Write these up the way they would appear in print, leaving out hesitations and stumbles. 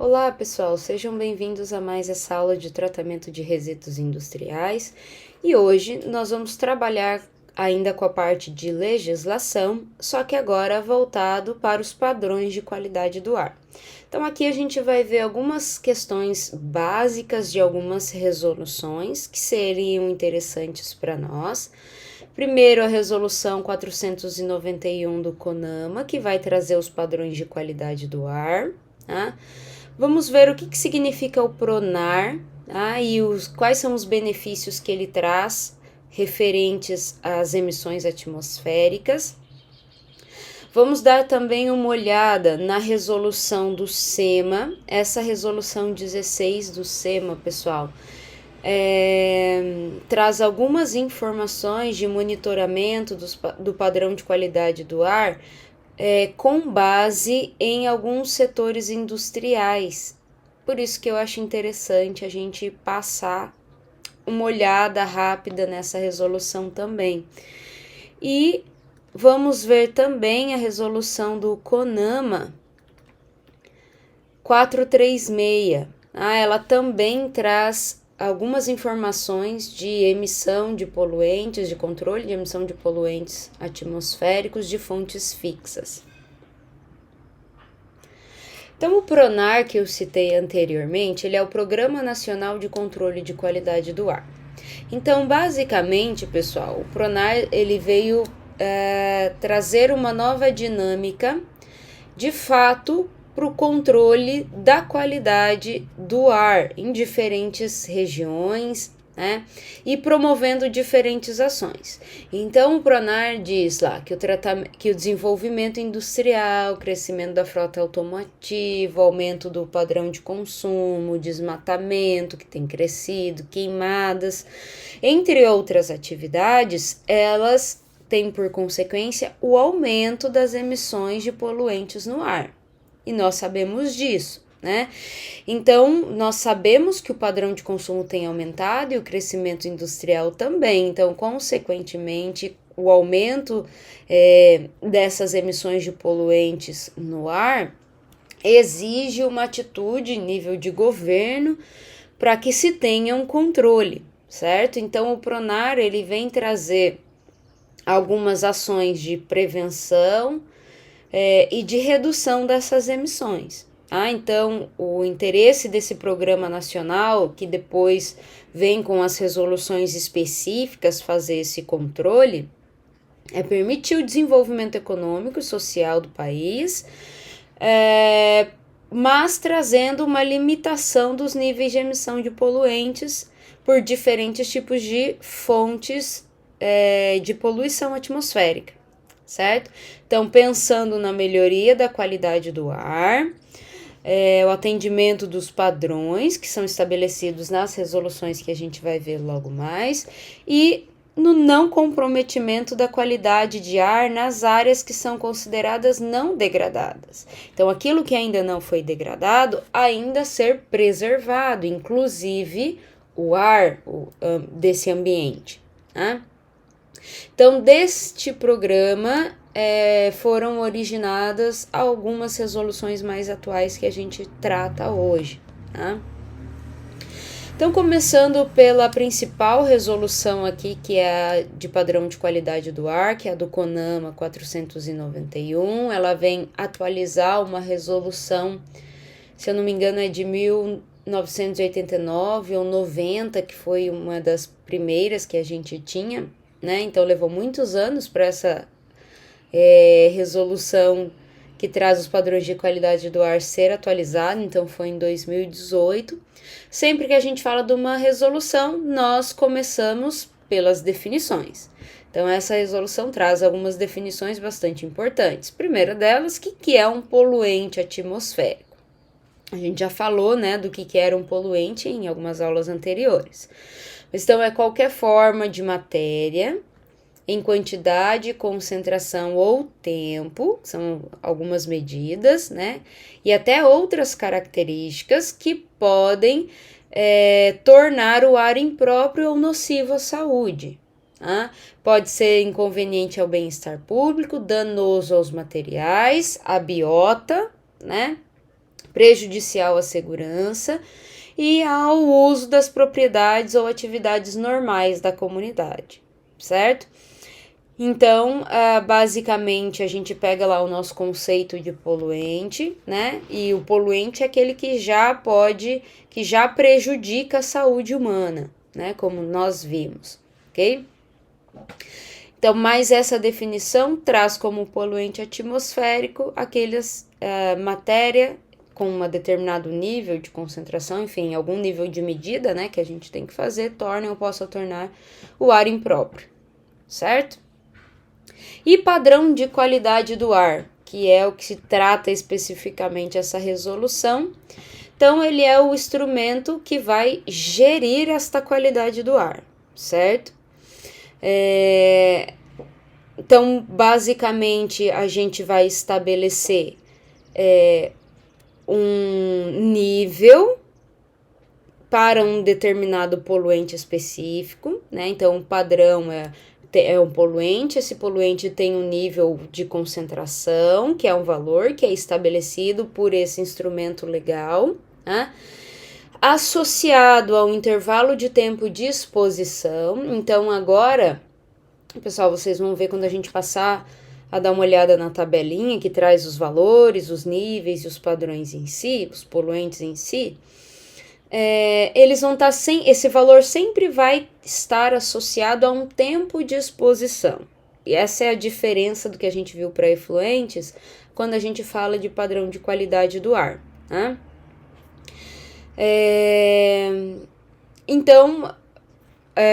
Olá, pessoal, sejam bem-vindos a mais essa aula de tratamento de resíduos industriais e hoje nós vamos trabalhar ainda com a parte de legislação, só que agora voltado para os padrões de qualidade do ar. Então, aqui a gente vai ver algumas questões básicas de algumas resoluções que seriam interessantes para nós. Primeiro, a resolução 491 do CONAMA, que vai trazer os padrões de qualidade do ar, tá? Vamos ver o que significa o PRONAR, e quais são os benefícios que ele traz referentes às emissões atmosféricas. Vamos dar também uma olhada na resolução do SEMA, essa resolução 16 do SEMA, pessoal, traz algumas informações de monitoramento do padrão de qualidade do ar, com base em alguns setores industriais. Por isso que eu acho interessante a gente passar uma olhada rápida nessa resolução também. E vamos ver também a resolução do CONAMA 436. Ela também traz algumas informações de emissão de poluentes, de controle de emissão de poluentes atmosféricos de fontes fixas. Então, o PRONAR que eu citei anteriormente, ele é o Programa Nacional de Controle de Qualidade do Ar. Então, basicamente, pessoal, o PRONAR ele veio trazer uma nova dinâmica, de fato, para o controle da qualidade do ar em diferentes regiões, né? E promovendo diferentes ações. Então, o PRONAR diz lá que o desenvolvimento industrial, crescimento da frota automotiva, aumento do padrão de consumo, desmatamento que tem crescido, queimadas, entre outras atividades, elas têm por consequência o aumento das emissões de poluentes no ar. E nós sabemos disso, né? Então, nós sabemos que o padrão de consumo tem aumentado e o crescimento industrial também. Então, consequentemente, o aumento dessas emissões de poluentes no ar exige uma atitude em nível de governo para que se tenha um controle, certo? Então, o PRONAR ele vem trazer algumas ações de prevenção e de redução dessas emissões. Então, o interesse desse programa nacional, que depois vem com as resoluções específicas fazer esse controle, é permitir o desenvolvimento econômico e social do país, mas trazendo uma limitação dos níveis de emissão de poluentes por diferentes tipos de fontes de poluição atmosférica, certo? Então, pensando na melhoria da qualidade do ar, o atendimento dos padrões que são estabelecidos nas resoluções que a gente vai ver logo mais, e no não comprometimento da qualidade de ar nas áreas que são consideradas não degradadas. Então, aquilo que ainda não foi degradado, ainda ser preservado, inclusive o ar desse ambiente, né? Então, deste programa foram originadas algumas resoluções mais atuais que a gente trata hoje, tá? Então, começando pela principal resolução aqui, que é a de padrão de qualidade do ar, que é a do CONAMA 491, ela vem atualizar uma resolução, se eu não me engano, é de 1989 ou 90, que foi uma das primeiras que a gente tinha, né? Então, levou muitos anos para essa resolução que traz os padrões de qualidade do ar ser atualizado, então foi em 2018. Sempre que a gente fala de uma resolução, nós começamos pelas definições. Então, essa resolução traz algumas definições bastante importantes. Primeira delas, o que é um poluente atmosférico? A gente já falou, né, do que era um poluente em algumas aulas anteriores. Então, é qualquer forma de matéria em quantidade, concentração ou tempo, são algumas medidas, né? E até outras características que podem tornar o ar impróprio ou nocivo à saúde. Tá? Pode ser inconveniente ao bem-estar público, danoso aos materiais, à biota, né? prejudicial à segurança e ao uso das propriedades ou atividades normais da comunidade, certo? Então, basicamente, a gente pega lá o nosso conceito de poluente, né? E o poluente é aquele que já prejudica a saúde humana, né? Como nós vimos, ok? Então, mais essa definição traz como poluente atmosférico aqueles matéria com um determinado nível de concentração, enfim, algum nível de medida, né? Que a gente tem que fazer, torna ou possa tornar o ar impróprio, certo? E padrão de qualidade do ar, que é o que se trata especificamente essa resolução. Então, ele é o instrumento que vai gerir esta qualidade do ar, certo? Então, basicamente, a gente vai estabelecer um nível para um determinado poluente específico, né? Então, o padrão é um poluente, esse poluente tem um nível de concentração, que é um valor que é estabelecido por esse instrumento legal, né? Associado ao intervalo de tempo de exposição. Então, agora, pessoal, vocês vão ver quando a gente passar a dar uma olhada na tabelinha que traz os valores, os níveis e os padrões em si, os poluentes em si. Eles vão estar esse valor sempre vai estar associado a um tempo de exposição. E essa é a diferença do que a gente viu para efluentes quando a gente fala de padrão de qualidade do ar, né? Então,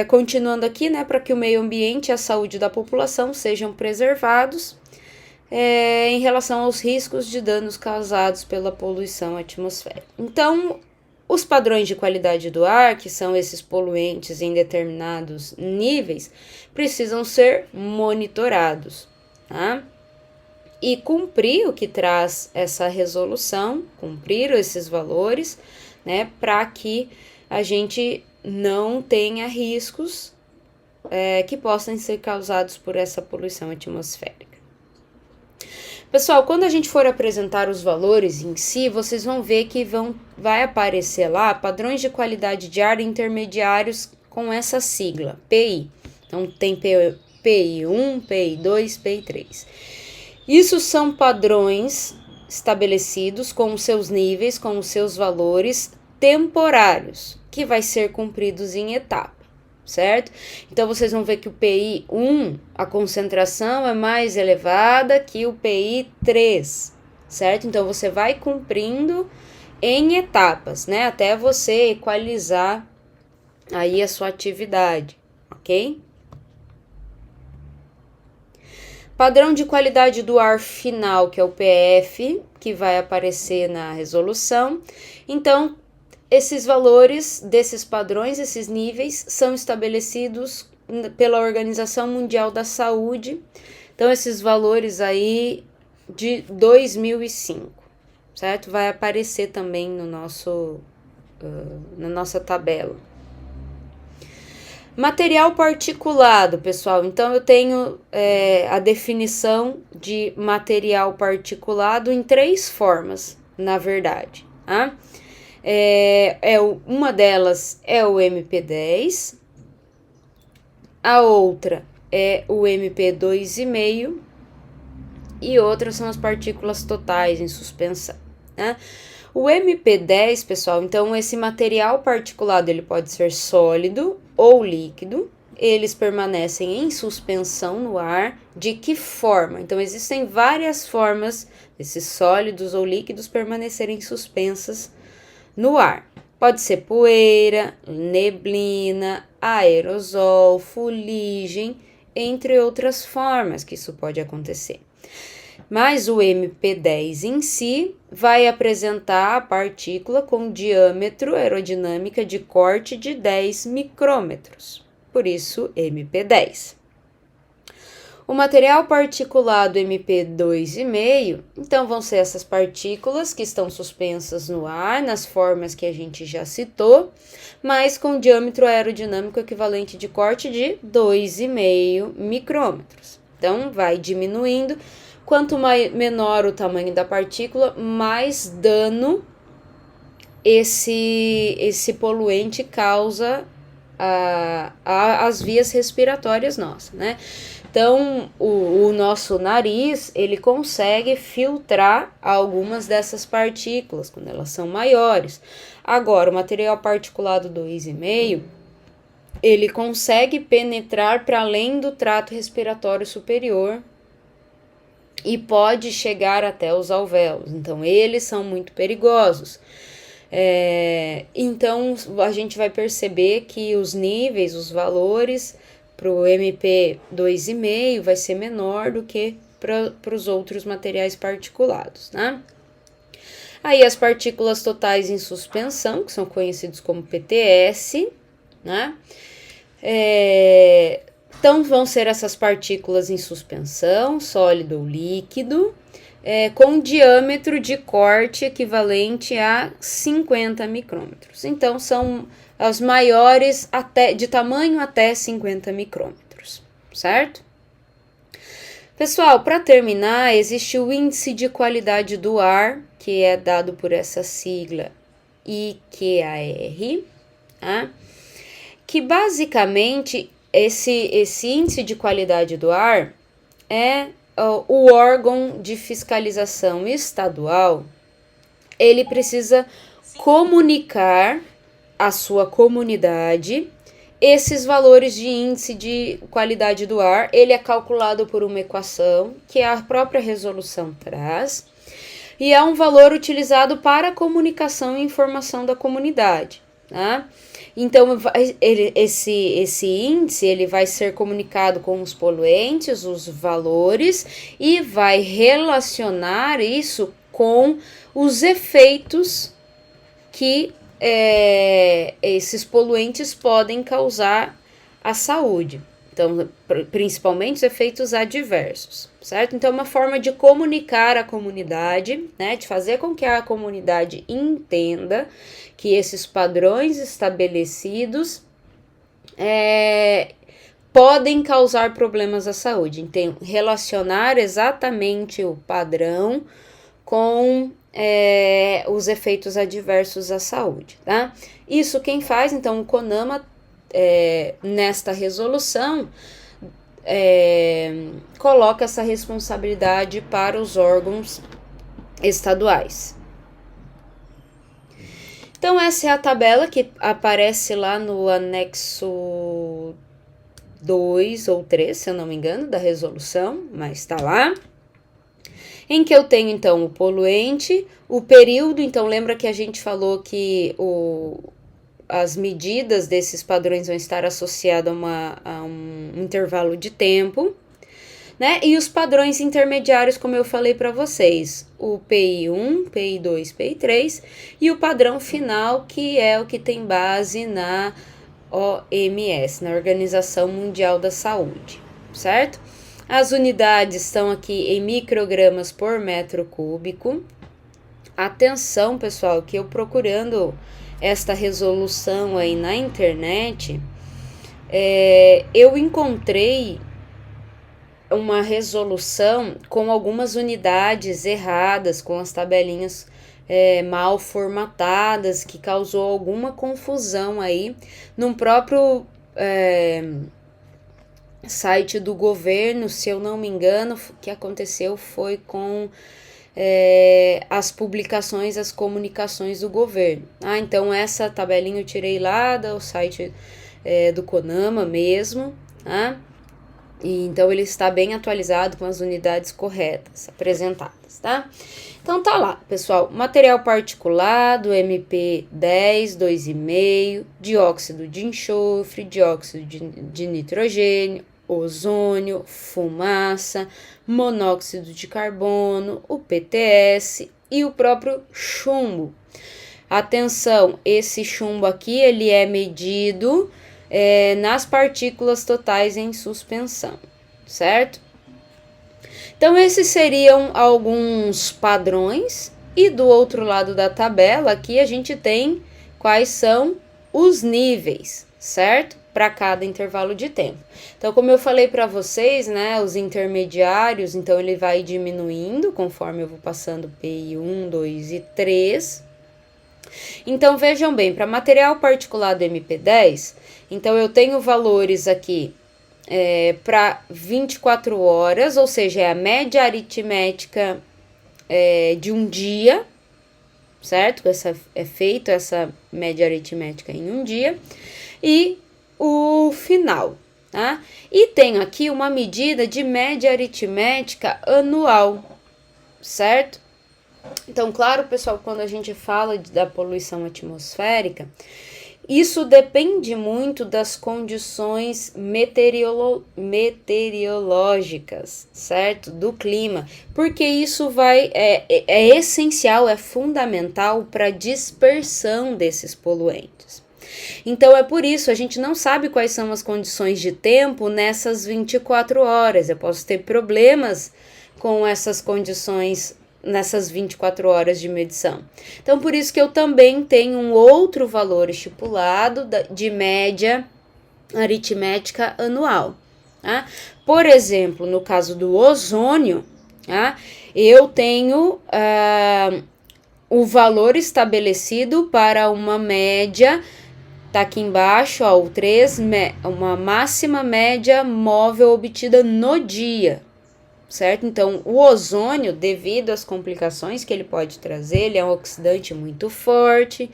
continuando aqui, né, para que o meio ambiente e a saúde da população sejam preservados em relação aos riscos de danos causados pela poluição atmosférica. Então, os padrões de qualidade do ar, que são esses poluentes em determinados níveis, precisam ser monitorados, tá? E cumprir o que traz essa resolução, cumprir esses valores, né, para que a gente não tenha riscos que possam ser causados por essa poluição atmosférica. Pessoal, quando a gente for apresentar os valores em si, vocês vão ver que vai aparecer lá padrões de qualidade de ar intermediários com essa sigla, PI. Então, tem PI1, PI2, PI3. Isso são padrões estabelecidos com os seus níveis, com os seus valores temporários, que vai ser cumpridos em etapa, certo? Então, vocês vão ver que o PI1, a concentração é mais elevada que o PI3, certo? Então, você vai cumprindo em etapas, né? Até você equalizar aí a sua atividade, ok? Padrão de qualidade do ar final, que é o PF, que vai aparecer na resolução. Então, esses valores desses padrões, esses níveis, são estabelecidos pela Organização Mundial da Saúde. Então, esses valores aí de 2005, certo? Vai aparecer também no na nossa tabela. Material particulado, pessoal. Então, eu tenho a definição de material particulado em 3 formas, na verdade, tá? Uma delas é o MP10, a outra é o MP2,5 e outras são as partículas totais em suspensão, né? O MP10, pessoal, então esse material particulado ele pode ser sólido ou líquido, eles permanecem em suspensão no ar. De que forma? Então existem várias formas desses sólidos ou líquidos permanecerem suspensas no ar. Pode ser poeira, neblina, aerosol, fuligem, entre outras formas que isso pode acontecer. Mas o MP10 em si vai apresentar a partícula com diâmetro aerodinâmica de corte de 10 micrômetros, por isso MP10. O material particulado MP2,5, então vão ser essas partículas que estão suspensas no ar, nas formas que a gente já citou, mas com diâmetro aerodinâmico equivalente de corte de 2,5 micrômetros. Então, vai diminuindo Quanto menor o tamanho da partícula, mais dano esse poluente causa às vias respiratórias nossas, né? Então, o nosso nariz, ele consegue filtrar algumas dessas partículas quando elas são maiores. Agora, o material particulado 2,5, ele consegue penetrar para além do trato respiratório superior e pode chegar até os alvéolos. Então, eles são muito perigosos. Então, a gente vai perceber que os níveis, os valores para o MP 2,5 vai ser menor do que para os outros materiais particulados, né? Aí as partículas totais em suspensão, que são conhecidos como PTS, né? Então vão ser essas partículas em suspensão, sólido ou líquido, com diâmetro de corte equivalente a 50 micrômetros. Então são as maiores de tamanho até 50 micrômetros, certo? Pessoal, para terminar, existe o índice de qualidade do ar, que é dado por essa sigla IQAR, tá? Que basicamente esse índice de qualidade do ar é o órgão de fiscalização estadual. Ele precisa comunicar à sua comunidade esses valores de índice de qualidade do ar. Ele é calculado por uma equação que a própria resolução traz, e é um valor utilizado para a comunicação e informação da comunidade, tá? Então, esse índice ele vai ser comunicado com os poluentes, os valores, e vai relacionar isso com os efeitos que esses poluentes podem causar à saúde. Então, principalmente os efeitos adversos, certo? Então, é uma forma de comunicar à comunidade, né? De fazer com que a comunidade entenda que esses padrões estabelecidos podem causar problemas à saúde. Então, relacionar exatamente o padrão com os efeitos adversos à saúde, tá? Isso quem faz, então, o CONAMA, nesta resolução, coloca essa responsabilidade para os órgãos estaduais. Então, essa é a tabela que aparece lá no anexo 2 ou 3, se eu não me engano, da resolução, mas está lá. Em que eu tenho, então, o poluente, o período. Então, lembra que a gente falou que as medidas desses padrões vão estar associadas a um intervalo de tempo, né? E os padrões intermediários, como eu falei para vocês, o PI1, PI2, PI3, e o padrão final, que é o que tem base na OMS, na Organização Mundial da Saúde, certo? As unidades estão aqui em microgramas por metro cúbico. Atenção, pessoal, que eu procurando esta resolução aí na internet, eu encontrei uma resolução com algumas unidades erradas, com as tabelinhas mal formatadas, que causou alguma confusão aí num próprio site do governo. Se eu não me engano, o que aconteceu foi com as publicações, as comunicações do governo. Então essa tabelinha eu tirei lá do site do CONAMA mesmo, tá? E então ele está bem atualizado com as unidades corretas apresentadas, tá? Então tá lá, pessoal, material particulado, MP10, 2,5, dióxido de enxofre, dióxido de nitrogênio, ozônio, fumaça, monóxido de carbono, o PTS e o próprio chumbo. Atenção, esse chumbo aqui ele é medido nas partículas totais em suspensão, certo? Então, esses seriam alguns padrões, e do outro lado da tabela aqui a gente tem quais são os níveis, certo? para cada intervalo de tempo. Então, como eu falei para vocês, né, os intermediários, então ele vai diminuindo conforme eu vou passando PI 1, 2 e 3. Então, vejam bem, para material particulado MP10, então eu tenho valores aqui para 24 horas, ou seja, é a média aritmética de um dia, certo? É feito essa média aritmética em um dia, e o final, tá? E tenho aqui uma medida de média aritmética anual, certo? Então, claro, pessoal, quando a gente fala da poluição atmosférica, isso depende muito das condições meteorológicas, certo? Do clima, porque isso é essencial, é fundamental para a dispersão desses poluentes. Então, é por isso, a gente não sabe quais são as condições de tempo nessas 24 horas. Eu posso ter problemas com essas condições nessas 24 horas de medição. Então, por isso que eu também tenho um outro valor estipulado de média aritmética anual. Tá? Por exemplo, no caso do ozônio, tá? Eu tenho o valor estabelecido para uma média, tá aqui embaixo, ó, o 3, uma máxima média móvel obtida no dia. Certo? Então, o ozônio, devido às complicações que ele pode trazer, ele é um oxidante muito forte,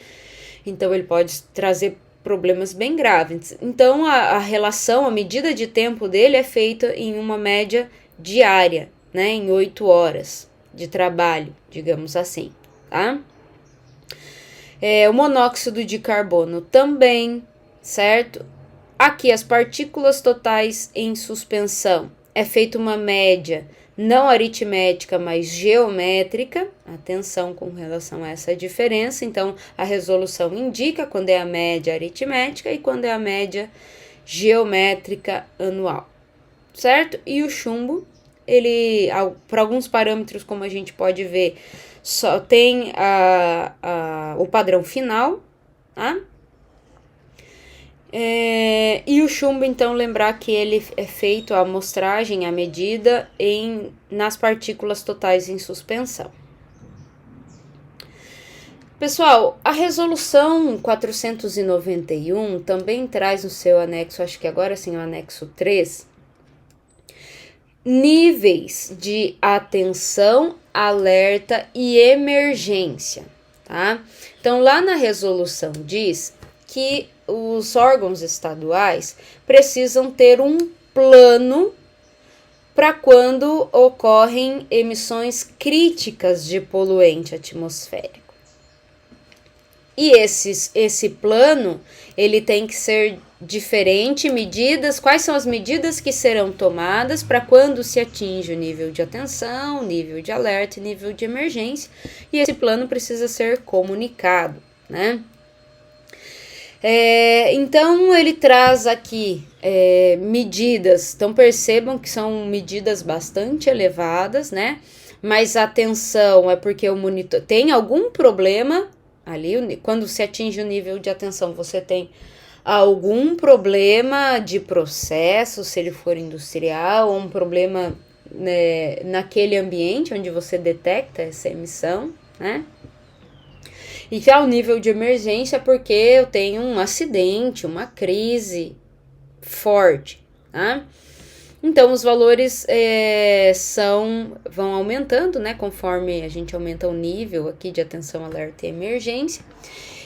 então ele pode trazer problemas bem graves. Então, a relação, a medida de tempo dele é feita em uma média diária, né? Em 8 horas de trabalho, digamos assim, tá? O monóxido de carbono também, certo? Aqui, as partículas totais em suspensão. É feita uma média não aritmética, mas geométrica. Atenção com relação a essa diferença. Então, a resolução indica quando é a média aritmética e quando é a média geométrica anual, certo? E o chumbo, ele, para alguns parâmetros, como a gente pode ver, só tem o padrão final, tá? E o chumbo, então, lembrar que ele é feito a amostragem, a medida nas partículas totais em suspensão. Pessoal, a resolução 491 também traz no seu anexo, acho que agora sim, o anexo 3, níveis de atenção, alerta e emergência, tá? Então, lá na resolução diz que os órgãos estaduais precisam ter um plano para quando ocorrem emissões críticas de poluente atmosférico. E esse plano, ele tem que ser diferente, quais são as medidas que serão tomadas para quando se atinge o nível de atenção, nível de alerta e nível de emergência, e esse plano precisa ser comunicado, né? Então, ele traz aqui medidas, então percebam que são medidas bastante elevadas, né? Mas atenção, é porque o monitor tem algum problema ali, quando se atinge o nível de atenção, você tem algum problema de processo, se ele for industrial, ou um problema, né, naquele ambiente onde você detecta essa emissão, né? E já o nível de emergência, porque eu tenho um acidente, uma crise forte, tá? Então, os valores vão aumentando, né? Conforme a gente aumenta o nível aqui de atenção, alerta e emergência.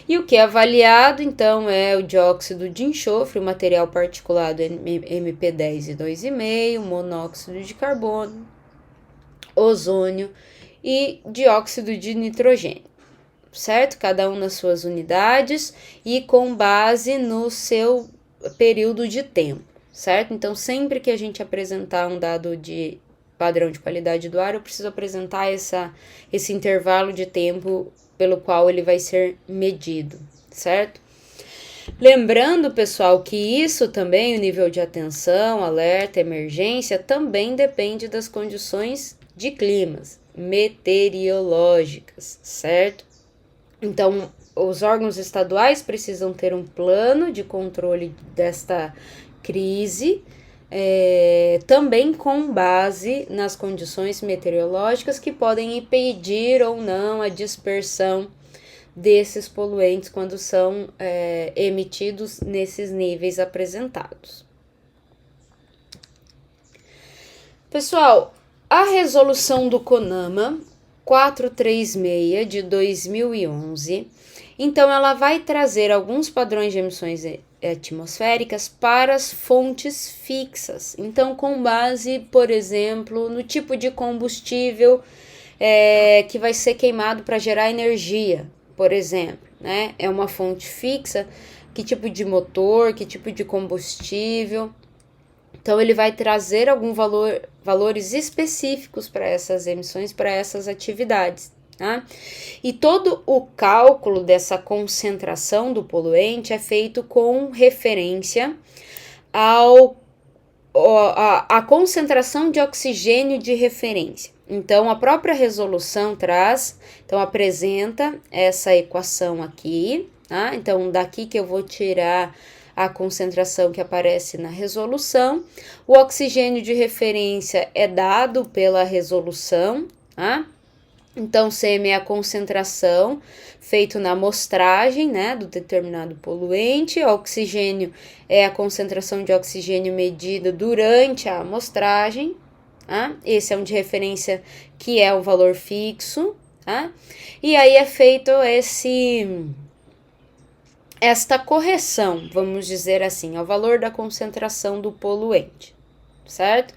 E o que é avaliado, então, é o dióxido de enxofre, o material particulado MP10 e 2,5, monóxido de carbono, ozônio e dióxido de nitrogênio. Certo? Cada um nas suas unidades e com base no seu período de tempo, certo? Então, sempre que a gente apresentar um dado de padrão de qualidade do ar, eu preciso apresentar esse intervalo de tempo pelo qual ele vai ser medido, certo? Lembrando, pessoal, que isso também, o nível de atenção, alerta, emergência, também depende das condições de climas meteorológicas, certo? Então, os órgãos estaduais precisam ter um plano de controle desta crise, também com base nas condições meteorológicas que podem impedir ou não a dispersão desses poluentes quando são emitidos nesses níveis apresentados. Pessoal, a resolução do CONAMA 436 de 2011, então ela vai trazer alguns padrões de emissões atmosféricas para as fontes fixas. Então, com base, por exemplo, no tipo de combustível que vai ser queimado para gerar energia, por exemplo, né? É uma fonte fixa, que tipo de motor, que tipo de combustível. Então, ele vai trazer valores específicos para essas emissões, para essas atividades. Tá? E todo o cálculo dessa concentração do poluente é feito com referência à concentração de oxigênio de referência. Então, a própria resolução apresenta essa equação aqui, tá? Então, daqui que eu vou tirar a concentração que aparece na resolução. O oxigênio de referência é dado pela resolução, tá? Então, CM é a concentração feito na amostragem, né, do determinado poluente. O oxigênio é a concentração de oxigênio medida durante a amostragem. Tá? Esse é um de referência que é o valor fixo. Tá? E aí é feito esta correção, vamos dizer assim, ao valor da concentração do poluente, certo?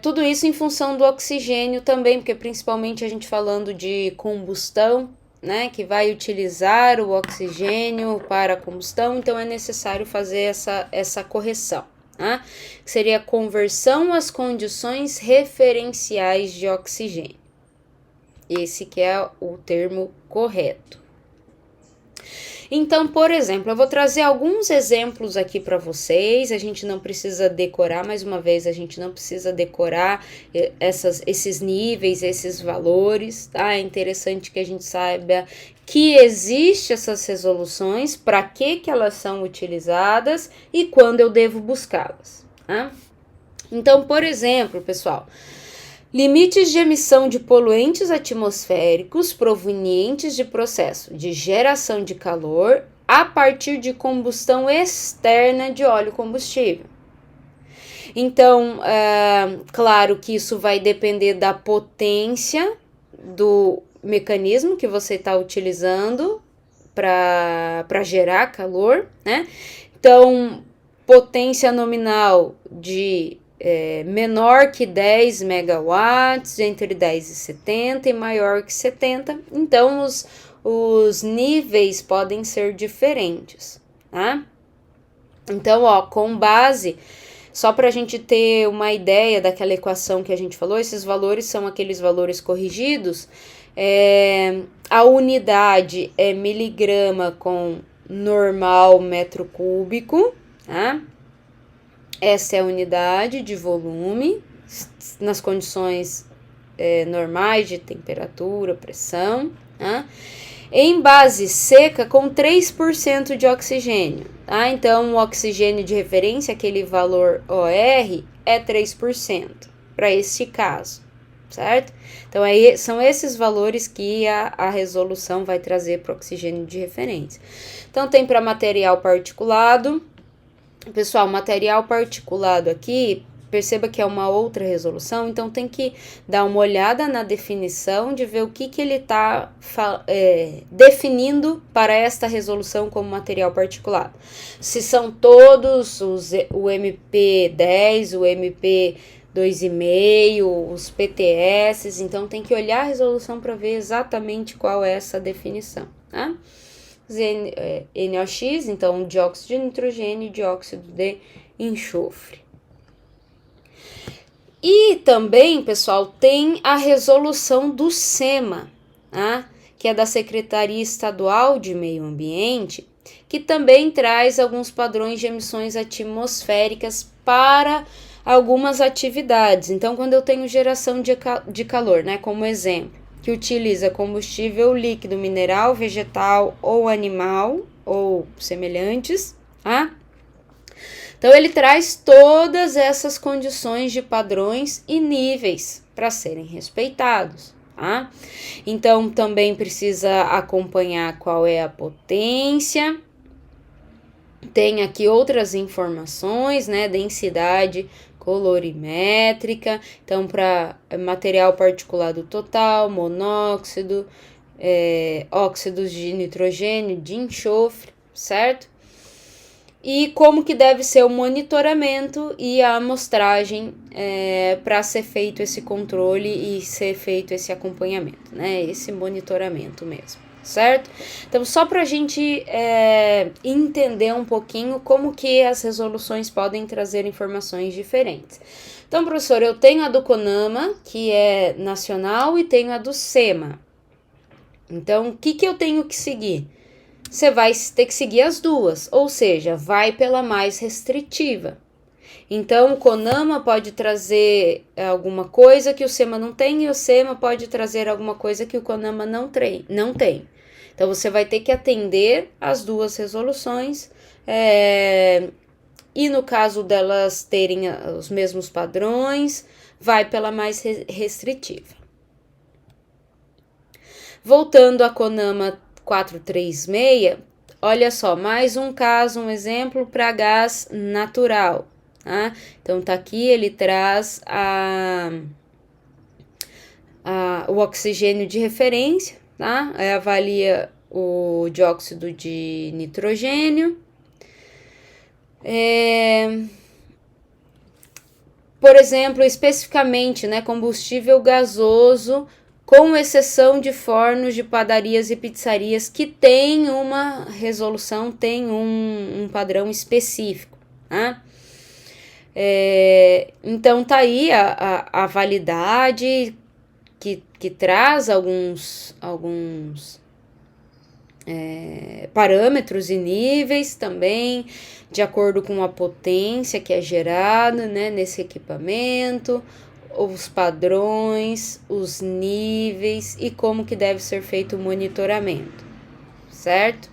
Tudo isso em função do oxigênio também, porque principalmente a gente falando de combustão, né, que vai utilizar o oxigênio para a combustão, então é necessário fazer essa correção, né, que seria a conversão às condições referenciais de oxigênio. Esse que é o termo correto. Então, por exemplo, eu vou trazer alguns exemplos aqui para vocês. A gente não precisa decorar, mais uma vez, a gente não precisa decorar esses níveis, esses valores, tá? É interessante que a gente saiba que existem essas resoluções, para que elas são utilizadas e quando eu devo buscá-las, tá? Então, por exemplo, pessoal, limites de emissão de poluentes atmosféricos provenientes de processo de geração de calor a partir de combustão externa de óleo combustível. Então, claro que isso vai depender da potência do mecanismo que você está utilizando para gerar calor, né? Então, potência nominal de menor que 10 megawatts, entre 10 e 70 e maior que 70, então os níveis podem ser diferentes, tá? Então, com base, só para a gente ter uma ideia daquela equação que a gente falou, esses valores são aqueles valores corrigidos, a unidade é miligrama com normal metro cúbico, tá? Essa é a unidade de volume, nas condições normais de temperatura, pressão, tá? Em base seca com 3% de oxigênio, tá? Então, o oxigênio de referência, aquele valor OR, é 3% para este caso, certo? Então, são esses valores que a resolução vai trazer para o oxigênio de referência. Então, tem para material particulado. Pessoal, material particulado aqui, perceba que é uma outra resolução, então tem que dar uma olhada na definição de ver o que ele está definindo para esta resolução como material particulado. Se são todos o MP10, o MP2,5, os PTS, então tem que olhar a resolução para ver exatamente qual é essa definição, tá? NOx, então dióxido de nitrogênio e dióxido de enxofre. E também, pessoal, tem a resolução do SEMA, tá? Que é da Secretaria Estadual de Meio Ambiente, que também traz alguns padrões de emissões atmosféricas para algumas atividades. Então, quando eu tenho geração de calor, né, como exemplo, que utiliza combustível líquido, mineral, vegetal ou animal ou semelhantes, tá? Então ele traz todas essas condições de padrões e níveis para serem respeitados, tá? Então também precisa acompanhar qual é a potência. Tem aqui outras informações, né? Densidade colorimétrica, então para material particulado total, monóxido, óxidos de nitrogênio, de enxofre, certo? E como que deve ser o monitoramento e a amostragem para ser feito esse controle e ser feito esse acompanhamento, né? Esse monitoramento mesmo, certo? Então, só para a gente entender um pouquinho como que as resoluções podem trazer informações diferentes. Então, professor, eu tenho a do CONAMA, que é nacional, e tenho a do SEMA. Então, o que eu tenho que seguir? Você vai ter que seguir as duas, ou seja, vai pela mais restritiva. Então, o CONAMA pode trazer alguma coisa que o SEMA não tem e o SEMA pode trazer alguma coisa que o CONAMA não tem. Então, você vai ter que atender as duas resoluções e no caso delas terem os mesmos padrões, vai pela mais restritiva. Voltando a CONAMA 436, olha só, mais um caso, um exemplo para gás natural, tá? Então, tá aqui, ele traz o oxigênio de referência, tá? Aí avalia o dióxido de nitrogênio. Por exemplo, especificamente, né, combustível gasoso, com exceção de fornos de padarias e pizzarias que tem uma resolução, tem um padrão específico, né? Então tá aí a validade que traz alguns parâmetros e níveis também, de acordo com a potência que é gerada, né, nesse equipamento, os padrões, os níveis e como que deve ser feito o monitoramento, certo?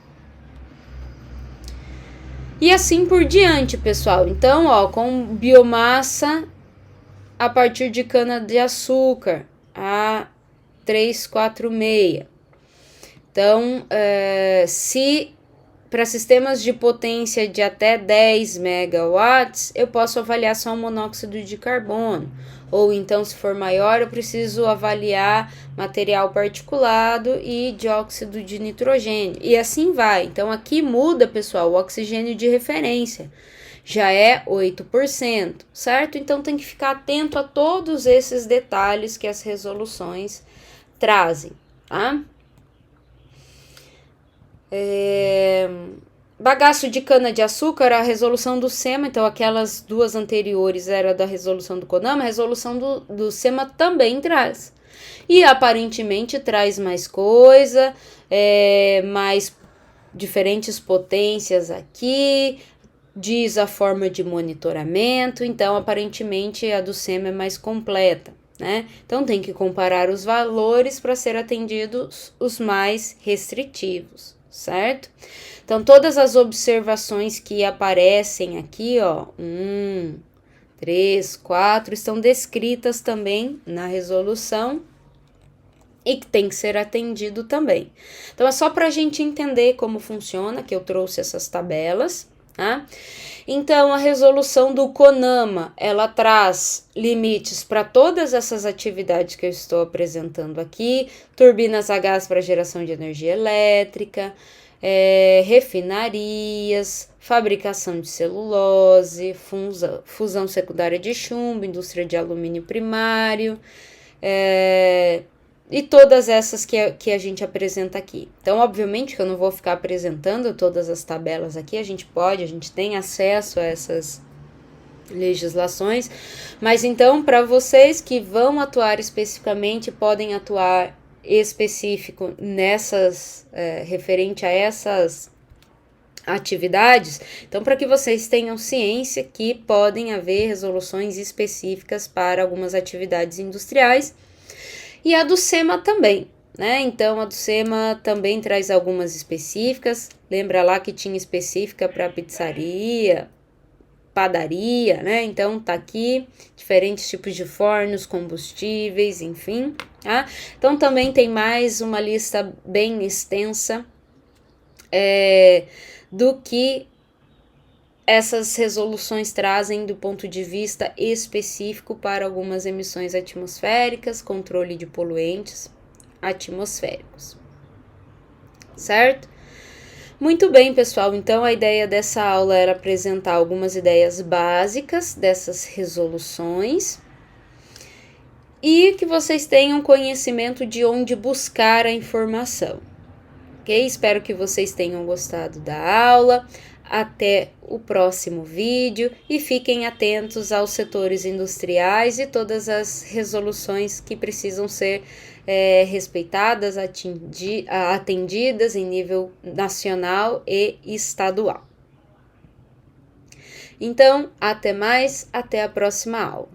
E assim por diante, pessoal. Então, ó, com biomassa a partir de cana-de-açúcar, a 346. Então, se para sistemas de potência de até 10 megawatts, eu posso avaliar só o monóxido de carbono. Ou então, se for maior, eu preciso avaliar material particulado e dióxido de nitrogênio. E assim vai. Então, aqui muda, pessoal, o oxigênio de referência. Já é 8%, certo? Então, tem que ficar atento a todos esses detalhes que as resoluções trazem, tá? Bagaço de cana-de-açúcar, a resolução do SEMA, então aquelas duas anteriores era da resolução do CONAMA, a resolução do SEMA também traz. E aparentemente traz mais coisa, mais diferentes potências aqui, diz a forma de monitoramento, então aparentemente a do SEMA é mais completa, né? Então tem que comparar os valores para ser atendidos os mais restritivos, certo? Então, todas as observações que aparecem aqui, ó, 1, 3, 4, estão descritas também na resolução e que tem que ser atendido também. Então, é só para a gente entender como funciona que eu trouxe essas tabelas, tá? Então, a resolução do CONAMA, ela traz limites para todas essas atividades que eu estou apresentando aqui, turbinas a gás para geração de energia elétrica, refinarias, fabricação de celulose, fusão secundária de chumbo, indústria de alumínio primário, e todas essas que a gente apresenta aqui. Então, obviamente que eu não vou ficar apresentando todas as tabelas aqui, a gente tem acesso a essas legislações, mas então, para vocês que vão atuar especificamente, podem atuar específico nessas, referente a essas atividades, então para que vocês tenham ciência que podem haver resoluções específicas para algumas atividades industriais E a do SEMA também, né? Então, a do SEMA também traz algumas específicas. Lembra lá que tinha específica para pizzaria, padaria, né? Então, tá aqui diferentes tipos de fornos, combustíveis, enfim, tá? Então, também tem mais uma lista bem extensa do que essas resoluções trazem do ponto de vista específico para algumas emissões atmosféricas, controle de poluentes atmosféricos, certo? Muito bem, pessoal, então a ideia dessa aula era apresentar algumas ideias básicas dessas resoluções e que vocês tenham conhecimento de onde buscar a informação, ok? Espero que vocês tenham gostado da aula. Até o próximo vídeo e fiquem atentos aos setores industriais e todas as resoluções que precisam ser respeitadas, atendidas em nível nacional e estadual. Então, até mais, até a próxima aula.